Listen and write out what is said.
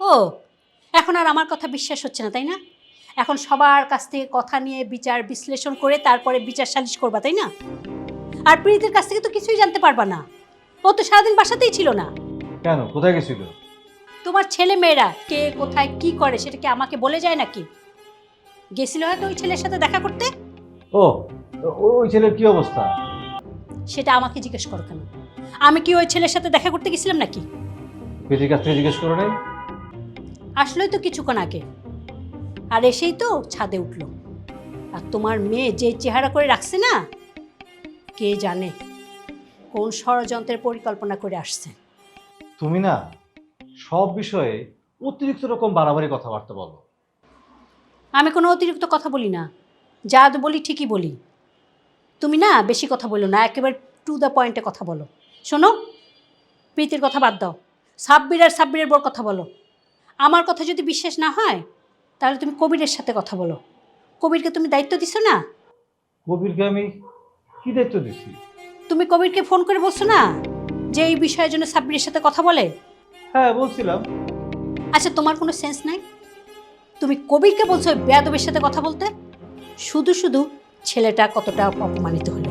ও, এখন আর আমার কথা বিশ্বাস হচ্ছে না, তাই না? এখন সবার কাছ থেকে কথা নিয়ে বিচার বিশ্লেষণ করে তারপরে বিচার সালিশ করবা, তাই না? আর প্রীতির কাছ থেকে তো কিছুই জানতে পারবা না। ও তো সারাদিন বাসাতেই ছিল না। কেন, কোথায় গেছিল? তোমার ছেলে মেয়েরা কে কোথায় কি করে সেটা কি আমাকে বলে যায় নাকি? গেছিল হয়তো ওই ছেলের সাথে দেখা করতে। ও, ওই ছেলের কি অবস্থা? সেটা আমাকে জিজ্ঞেস করো কেন? আমি কি ওই ছেলের সাথে দেখা করতে গেছিলাম নাকি? প্রীতির কাছ থেকে জিজ্ঞেস করো নাই? আসলোই তো কিছুক্ষণ আগে, আর এসেই তো ছাদে উঠলো। আর তোমার মেয়ে যে চেহারা করে রাখছে না, কে জানে কোন ষড়যন্ত্রের পরিকল্পনা করে আসছে। তুমি না সব বিষয়ে অতিরিক্ত রকম বাড়াবাড়ি কথাবার্তা বলো। আমি কোনো অতিরিক্ত কথা বলি না, যা বলি ঠিকই বলি। তুমি না বেশি কথা বলো না, একেবারে টু দ্য পয়েন্টে কথা বলো। শোনো, প্রীতির কথা বাদ দাও, সাব্বিরের বর কথা বলো। আমার কথা যদি বিশ্বাস না হয় তাহলে তুমি কবিরের সাথে কথা বলো। কবিরকে তুমি দায়িত্ব দিছো না? কবিরকে আমি কি দায়িত্ব দিছি? তুমি কবিরকে ফোন করে বলছো না যে এই বিষয়ের জন্য সাব্বিরের সাথে কথা বলে? হ্যাঁ বলছিলাম। আচ্ছা, তোমার কোনো সেন্স নাই? তুমি কবিরকে বলছো ওই বেয়াদবের সাথে কথা বলতে? শুধু শুধু ছেলেটা কতটা অপমানিত হলো।